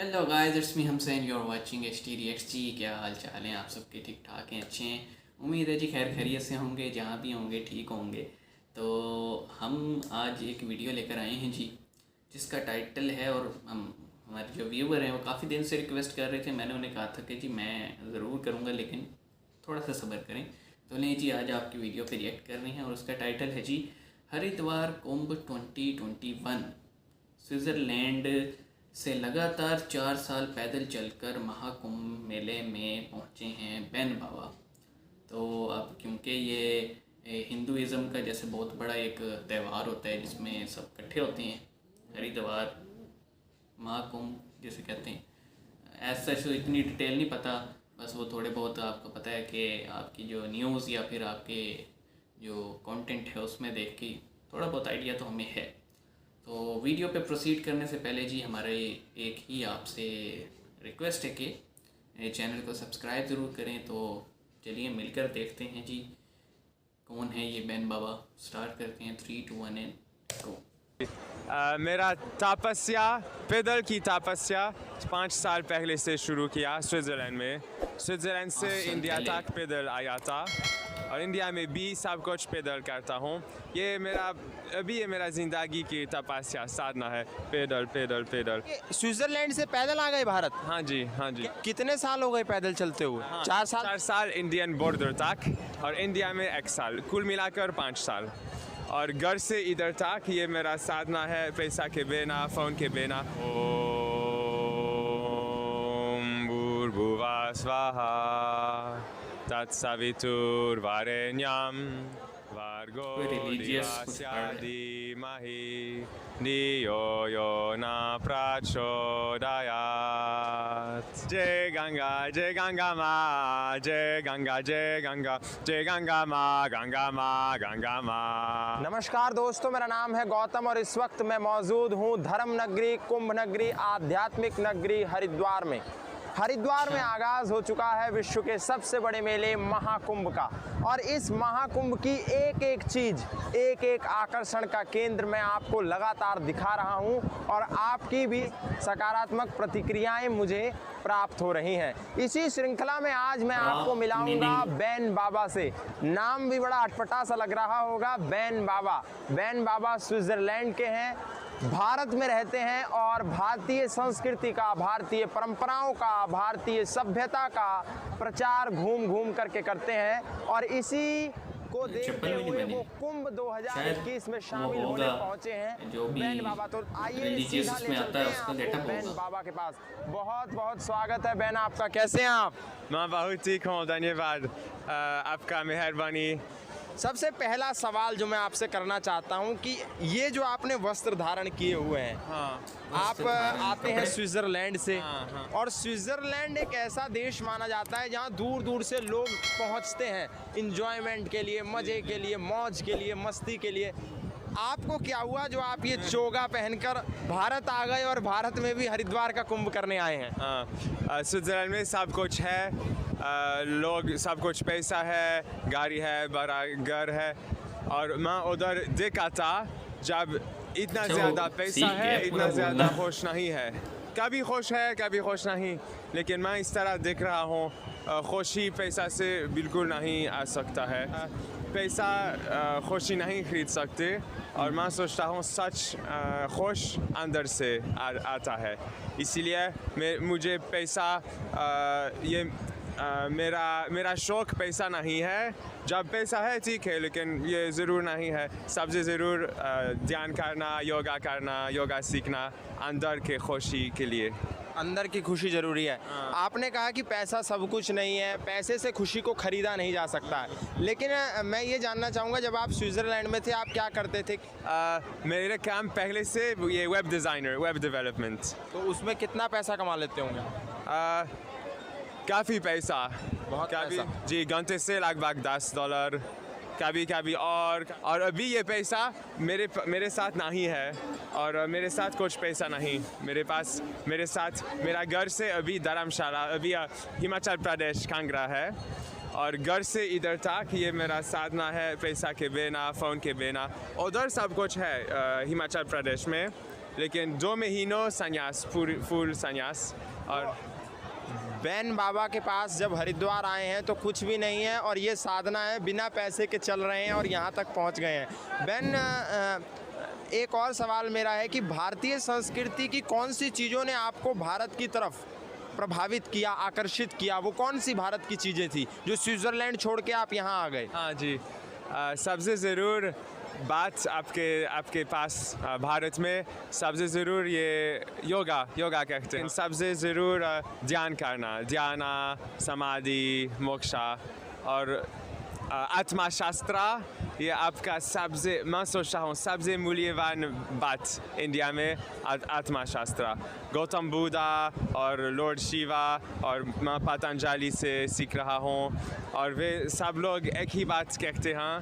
Hello guys, it's me Hamsain, you are watching H T reacts. जी, क्या हाल चाल हैं आप सबके? ठीक ठाक हैं, अच्छे हैं। उम्मीद है जी खैर खैरियत से होंगे, जहाँ भी होंगे ठीक होंगे। तो हम आज एक वीडियो लेकर आए हैं जी, जिसका टाइटल है, और हम हमारे जो व्यूवर हैं वो काफ़ी दिन से रिक्वेस्ट कर रहे थे। मैंने उन्हें कहा था कि जी मैं ज़रूर करूँगा, लेकिन थोड़ा सा सब्र करें। तो नहीं जी, आज आपकी वीडियो पे रिएक्ट कर रहे हैं, और उसका टाइटल है जी हरिद्वार कुंभ 2021। स्विट्ज़रलैंड से लगातार 4 साल पैदल चलकर महाकुंभ मेले में पहुँचे हैं बैन बाबा। तो अब क्योंकि ये हिंदुज़म का जैसे बहुत बड़ा एक त्यौहार होता है जिसमें सब इकट्ठे होते हैं, हरिद्वार महाकुंभ जिसे कहते हैं, ऐसा तो इतनी डिटेल नहीं पता, बस वो थोड़े बहुत आपको पता है कि आपकी जो न्यूज़ या फिर आपके जो कंटेंट है उसमें देख के थोड़ा बहुत आइडिया तो हमें है। तो वीडियो पे प्रोसीड करने से पहले जी हमारे एक ही आपसे रिक्वेस्ट है कि चैनल को सब्सक्राइब ज़रूर करें। तो चलिए मिलकर देखते हैं जी कौन है ये बैन बाबा। स्टार्ट करते हैं, 3, 2, 1 एंड गो। मेरा तपस्या, पैदल की तपस्या 5 साल पहले से शुरू किया स्विट्ज़रलैंड में। स्विट्ज़रलैंड से इंडिया तक पैदल आया था, और इंडिया में भी सब कुछ पैदल करता हूँ। ये मेरा ज़िंदगी की तपस्या साधना है, पैदल पैदल पैदल। स्विट्जरलैंड से पैदल आ गए भारत? हाँ जी, हाँ जी। कितने साल हो गए पैदल चलते हुए? हाँ, 4 साल। 4 साल इंडियन बॉर्डर तक, और इंडिया में 1 साल, कुल मिलाकर 5 साल। और घर से इधर तक ये मेरा साधना है, पैसा के बिना, फ़ोन के बिना। ओम भूर्भुवः स्वाहा तत्सवितुर्वरेण्यं भर्गो देवस्य धीमहि धियो यो न प्रचोदयात्। जय गंगा जय गंगा माँ, जय गंगा जय गंगा, जय गंगा माँ, गंगा माँ, गंगा माँ। नमस्कार दोस्तों, मेरा नाम है गौतम और इस वक्त मैं मौजूद हूँ धर्म नगरी, कुंभ नगरी, आध्यात्मिक नगरी हरिद्वार में। हरिद्वार में आगाज हो चुका है विश्व के सबसे बड़े मेले महाकुंभ का, और इस महाकुंभ की एक एक चीज, एक एक आकर्षण का केंद्र मैं आपको लगातार दिखा रहा हूं, और आपकी भी सकारात्मक प्रतिक्रियाएं मुझे प्राप्त हो रही हैं। इसी श्रृंखला में आज मैं आपको मिलाऊंगा बैन बाबा से। नाम भी बड़ा अटपटा सा लग रहा होगा, बैन बाबा। बैन बाबा स्विट्जरलैंड के हैं, भारत में रहते हैं, और भारतीय संस्कृति का, भारतीय परंपराओं का, भारतीय सभ्यता का प्रचार घूम घूम करके करते हैं, और इसी को देखते हुए वो कुंभ 2021 में शामिल होने पहुंचे हैं बैन बाबा। तो आइए सीधा ले चलते हैं आपको बैन बाबा के पास। बहुत बहुत स्वागत है बैन आपका, कैसे हैं आप? मैं बहुत ठीक हूँ, धन्यवाद आपका, मेहरबानी। सबसे पहला सवाल जो मैं आपसे करना चाहता हूं कि ये जो आपने वस्त्र धारण किए हुए हैं, हाँ, आप आते हैं स्विट्जरलैंड से, हाँ। और स्विट्जरलैंड एक ऐसा देश माना जाता है जहां दूर दूर से लोग पहुंचते हैं इंजॉयमेंट के लिए, मज़े के लिए, मौज के लिए, मस्ती के लिए। आपको क्या हुआ जो आप ये चोगा पहनकर भारत आ गए और भारत में भी हरिद्वार का कुंभ करने आए हैं? स्विट्ज़रलैंड में सब कुछ है, लोग, सब कुछ, पैसा है, गाड़ी है, बड़ा घर है, और मैं उधर देखा था जब इतना ज़्यादा पैसा है, इतना ज़्यादा खुश नहीं है। कभी खुश है, कभी खुश नहीं, लेकिन मैं इस तरह देख रहा हूँ। खुशी पैसा से बिल्कुल नहीं आ सकता है, पैसा खुशी नहीं खरीद सकते, और मैं सोचता हूँ सच खुश अंदर से आता है। इसीलिए मुझे पैसा, ये मेरा शौक पैसा नहीं है। जब पैसा है ठीक है, लेकिन ये ज़रूर नहीं है। सबसे ज़रूर ध्यान करना, योगा सीखना अंदर के खुशी के लिए। अंदर की खुशी ज़रूरी है। आपने कहा कि पैसा सब कुछ नहीं है, पैसे से खुशी को ख़रीदा नहीं जा सकता है, लेकिन मैं ये जानना चाहूँगा जब आप स्विट्ज़रलैंड में थे आप क्या करते थे? मेरे काम पहले से ये वेब डिज़ाइनर, वेब डेवलपमेंट। तो उसमें कितना पैसा कमा लेते होंगे? काफ़ी पैसा, बहुत पैसा। जी, घंटे से लगभग $10, कभी कभी, और अभी ये पैसा मेरे साथ नहीं है, और मेरे साथ कुछ पैसा नहीं। मेरे साथ मेरा घर से अभी धर्मशाला, अभी हिमाचल प्रदेश कांगड़ा है, और घर से इधर तक ये मेरा साधना है, पैसा के बिना, फ़ोन के बिना। उधर सब कुछ है हिमाचल प्रदेश में, लेकिन 2 महीनों संन्यास, फुल संन्यास। और बैन बाबा के पास जब हरिद्वार आए हैं तो कुछ भी नहीं है और ये साधना है, बिना पैसे के चल रहे हैं और यहाँ तक पहुँच गए हैं। बैन एक और सवाल मेरा है कि भारतीय संस्कृति की कौन सी चीज़ों ने आपको भारत की तरफ प्रभावित किया, आकर्षित किया? वो कौन सी भारत की चीज़ें थी जो स्विट्ज़रलैंड छोड़ के आप यहाँ आ गए? हाँ जी, सबसे ज़रूर बात आपके पास भारत में सबसे ज़रूर ये योगा कहते हैं। सबसे ज़रूर ध्यान करना, ध्यान, समाधि, मोक्षा और आत्मा शास्त्र। ये आपका मैं सोचता हूँ सबसे मूल्यवान बात इंडिया में आत्मा शास्त्र। गौतम बुद्धा और लॉर्ड शिवा और मैं पतंजलि से सीख रहा हूँ और वे सब लोग एक ही बात कहते हैं,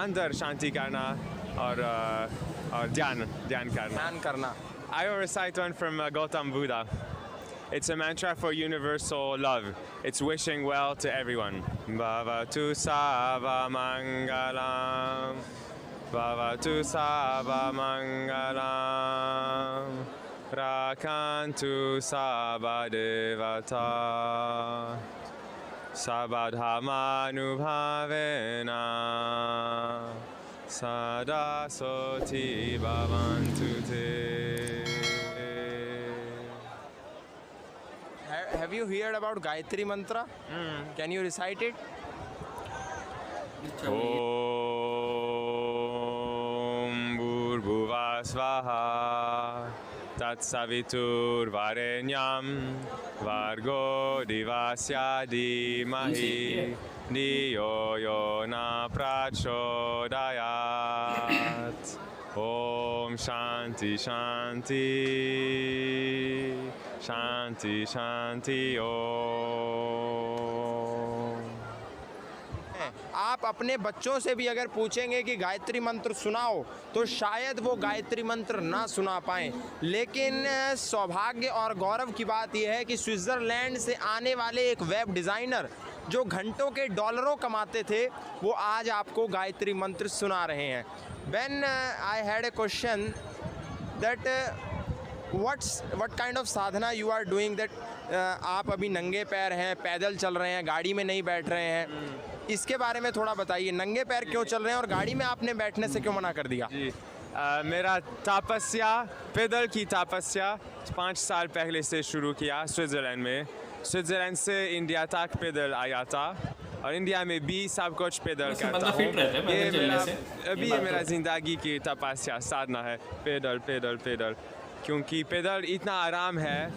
अंदर शांति करना और ध्यान करना। I will recite one from Gautam Buddha. It's a mantra for universal love. It's wishing well to everyone. Bhavatu Sava Mangalam. Bhavatu Sava Mangalam. Rakantu Sava Devata. Sabadhamanubhavena. Sada Soti Bhavantu Te. Have you heard about Gayatri Mantra? Can you recite it? Om Bhurbhuva Svaha Tat Savitur Varenyam Vargo Divasya Dhimahi Dhiyo Yona Prachodayat. Om Shanti Shanti Shanti Shanti Om। आप अपने बच्चों से भी अगर पूछेंगे कि गायत्री मंत्र सुनाओ तो शायद वो गायत्री मंत्र ना सुना पाएँ, लेकिन सौभाग्य और गौरव की बात यह है कि स्विट्ज़रलैंड से आने वाले एक वेब डिज़ाइनर जो घंटों के डॉलरों कमाते थे वो आज आपको गायत्री मंत्र सुना रहे हैं। When I had a question that what kind of sadhana you are doing that आप अभी नंगे पैर हैं, पैदल चल रहे हैं, गाड़ी में नहीं बैठ रहे हैं, इसके बारे में थोड़ा बताइए। नंगे पैर क्यों चल रहे हैं और गाड़ी में आपने बैठने से क्यों मना कर दिया? जी, मेरा तपस्या, पैदल की तपस्या 5 साल पहले से शुरू किया स्विट्ज़रलैंड में। स्विट्ज़रलैंड से इंडिया तक पैदल आया था और इंडिया में भी सब कुछ पैदल करता हूँ। ये मेरा ज़िंदगी की तपस्या साधना है, पैदल पैदल पैदल, क्योंकि पैदल इतना आराम है।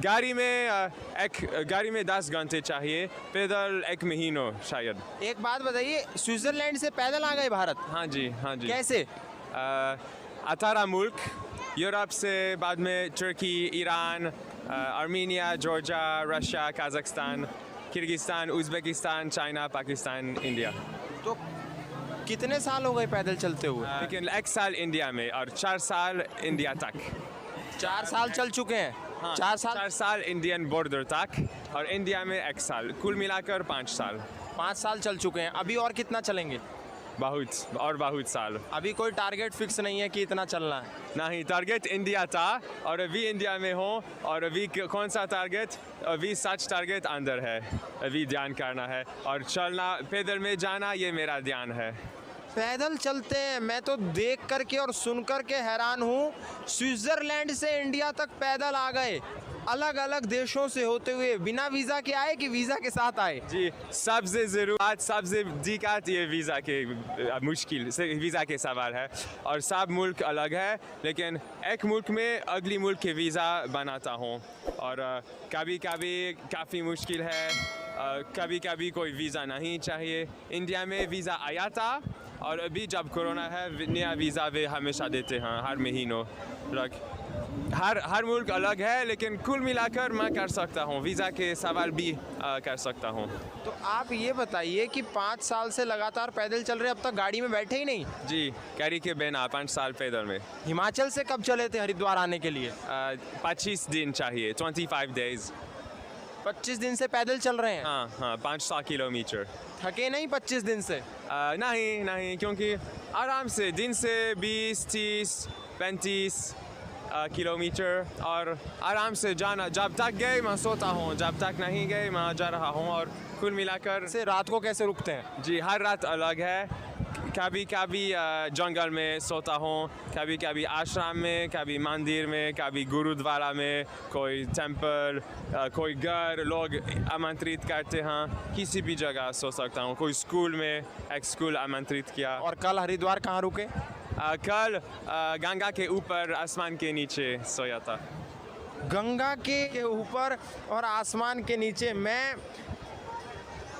गाड़ी में 10 घंटे चाहिए, पैदल 1 महीनों शायद। एक बात बताइए, स्विट्ज़रलैंड से पैदल आ गए भारत? हाँ जी, हाँ जी। कैसे? 18 मुल्क, यूरोप से बाद में तुर्की, Iran, Armenia, Georgia, Russia, Kazakhstan, Kyrgyzstan, Uzbekistan, China, Pakistan, India. तो कितने साल हो गए पैदल चलते हुए? लेकिन 1 साल इंडिया में और 4 साल इंडिया तक। 4 साल चल चुके हैं? हाँ, 4 साल इंडियन बॉर्डर तक और इंडिया में 1 साल, कुल मिलाकर 5 साल। 5 साल चल चुके हैं, अभी और कितना चलेंगे? बहुत साल। अभी कोई टारगेट फिक्स नहीं है कि इतना चलना है? नहीं, टारगेट इंडिया था और अभी इंडिया में हो और अभी कौन सा टारगेट? अभी सच टारगेट अंदर है, अभी ध्यान करना है और चलना, पैदल में जाना, ये मेरा ध्यान है। पैदल चलते हैं, मैं तो देख करके और सुन करके हैरान हूँ। स्विट्ज़रलैंड से इंडिया तक पैदल आ गए, अलग अलग देशों से होते हुए, बिना वीज़ा के आए कि वीज़ा के साथ आए? जी, सबसे ज़रूरत, सबसे दिक्कत ये वीज़ा के मुश्किल से वीज़ा के सवाल है और सब मुल्क अलग है, लेकिन एक मुल्क में अगली मुल्क के वीज़ा बनाता हूँ और कभी कभी काफ़ी मुश्किल है, कभी कभी कोई वीज़ा नहीं चाहिए। इंडिया में वीज़ा आया था और अभी जब कोरोना है नया वीज़ा वे हमेशा देते हैं हर महीनों। हर मुल्क अलग है, लेकिन कुल मिलाकर मैं कर सकता हूँ, वीज़ा के सवाल भी कर सकता हूँ। तो आप ये बताइए कि 5 साल से लगातार पैदल चल रहे, अब तक गाड़ी में बैठे ही नहीं? जी, गाड़ी के बिना 5 साल पैदल में। हिमाचल से कब चले थे हरिद्वार आने के लिए? 25 दिन चाहिए, 25 days। 25 दिन से पैदल चल रहे हैं? हाँ, 500 किलोमीटर। थके नहीं 25 दिन से? नहीं, क्योंकि आराम से दिन से 20-30 35 किलोमीटर और आराम से जाना। जब तक गए मैं सोता हूँ, जब तक नहीं गए मैं जा रहा हूँ। और कुल मिलाकर से रात को कैसे रुकते हैं? जी हर रात अलग है। कभी कभी जंगल में सोता हूँ, कभी कभी आश्रम में, कभी मंदिर में, कभी गुरुद्वारा में, कोई टेम्पल, कोई घर लोग आमंत्रित करते हैं, किसी भी जगह सो सकता हूँ। कोई स्कूल में, एक स्कूल आमंत्रित किया। और कल हरिद्वार कहाँ रुके? कल गंगा के ऊपर आसमान के नीचे सोया था। गंगा के ऊपर और आसमान के नीचे। मैं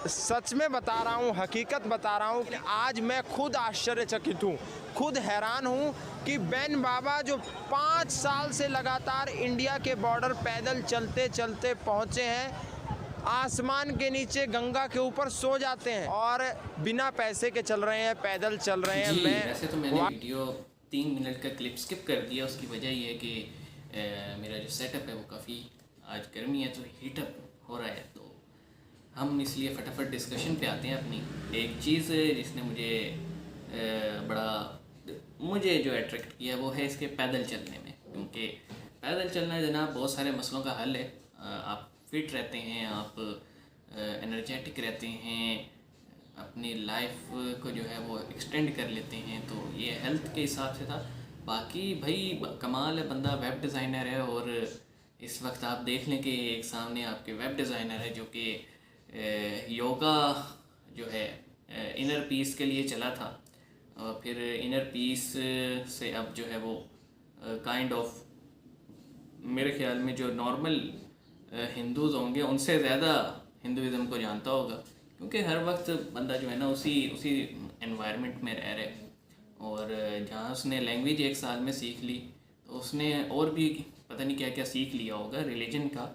सच में बता रहा हूँ, हकीकत बता रहा हूँ कि आज मैं खुद आश्चर्यचकित हूँ, खुद हैरान हूँ कि बेन बाबा जो 5 साल से लगातार इंडिया के बॉर्डर पैदल चलते चलते पहुँचे हैं, आसमान के नीचे गंगा के ऊपर सो जाते हैं और बिना पैसे के चल रहे हैं, पैदल चल रहे हैं। जी, वैसे तो मैंने वीडियो 3 मिनट का क्लिप स्किप कर दिया। उसकी वजह ये है कि मेरा जो सेटअप है वो काफ़ी आज गर्मी है तो हीटअप हो रहा है, तो हम इसलिए फटाफट डिस्कशन पे आते हैं अपनी। एक चीज़ जिसने मुझे जो अट्रैक्ट किया वो है इसके पैदल चलने में, क्योंकि पैदल चलना जनाब बहुत सारे मसलों का हल है। आप फिट रहते हैं, आप एनर्जेटिक रहते हैं, अपनी लाइफ को जो है वो एक्सटेंड कर लेते हैं, तो ये हेल्थ के हिसाब से था। बाकी भाई कमाल है, बंदा वेब डिज़ाइनर है और इस वक्त आप देख लें कि एक सामने आपके वेब डिज़ाइनर है जो कि योगा जो है इनर पीस के लिए चला था, और फिर इनर पीस से अब जो है वो काइंड ऑफ मेरे ख्याल में जो नॉर्मल हिंदूज़ होंगे उनसे ज़्यादा हिंदुज़म को जानता होगा, क्योंकि हर वक्त बंदा जो है ना उसी एनवायरनमेंट में रह रहे। और जहाँ उसने लैंग्वेज 1 साल में सीख ली, तो उसने और भी पता नहीं क्या क्या सीख लिया होगा रिलीजन का,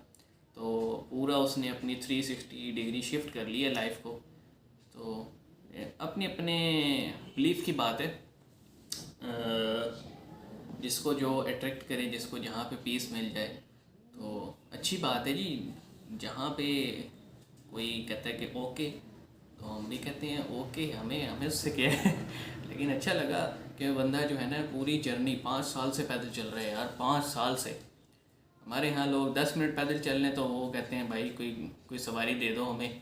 तो पूरा उसने अपनी 360 डिग्री शिफ्ट कर ली है लाइफ को। तो अपने बिलीफ की बात है, जिसको जो अट्रैक्ट करे, जिसको जहाँ पे पीस मिल जाए तो अच्छी बात है जी। जहाँ पे कोई कहता है कि ओके, तो हम भी कहते हैं ओके, हमें उससे क्या है लेकिन अच्छा लगा कि बंदा जो है ना पूरी जर्नी 5 साल से पैदल चल रहा है यार, 5 साल से। हमारे यहाँ लोग 10 मिनट पैदल चल लें तो वो कहते हैं भाई कोई सवारी दे दो हमें,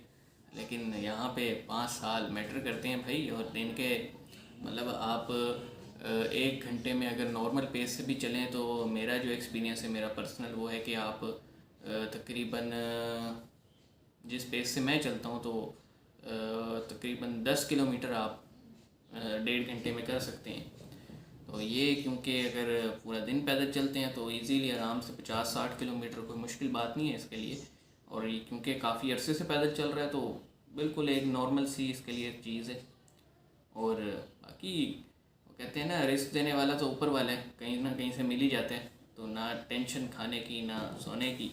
लेकिन यहाँ पे 5 साल मैटर करते हैं भाई। और दिन के मतलब आप 1 घंटे में अगर नॉर्मल पेस से भी चलें तो मेरा जो एक्सपीरियंस है, मेरा पर्सनल वो है कि आप तकरीबन जिस पेस से मैं चलता हूँ तो तकरीबन 10 किलोमीटर आप 1.5 घंटे में कर सकते हैं। तो ये क्योंकि अगर पूरा दिन पैदल चलते हैं तो इजीली आराम से 50-60 किलोमीटर कोई मुश्किल बात नहीं है इसके लिए। और ये क्योंकि काफ़ी अरसे से पैदल चल रहा है तो बिल्कुल एक नॉर्मल सी इसके लिए चीज़ है। और बाकी वो कहते हैं ना, रिस्क देने वाला तो ऊपर वाला है, कहीं ना कहीं से मिल ही जाता है। तो ना टेंशन खाने की, ना सोने की,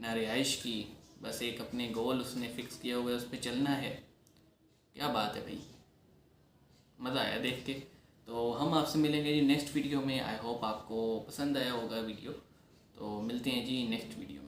ना रिहाइश की, बस एक अपने गोल उसने फिक्स किया हुआ है, उस पर चलना है। क्या बात है भाई, मज़ा आया देख के। तो हम आपसे मिलेंगे जी नेक्स्ट वीडियो में। आई होप आपको पसंद आया होगा वीडियो। तो मिलते हैं जी नेक्स्ट वीडियो।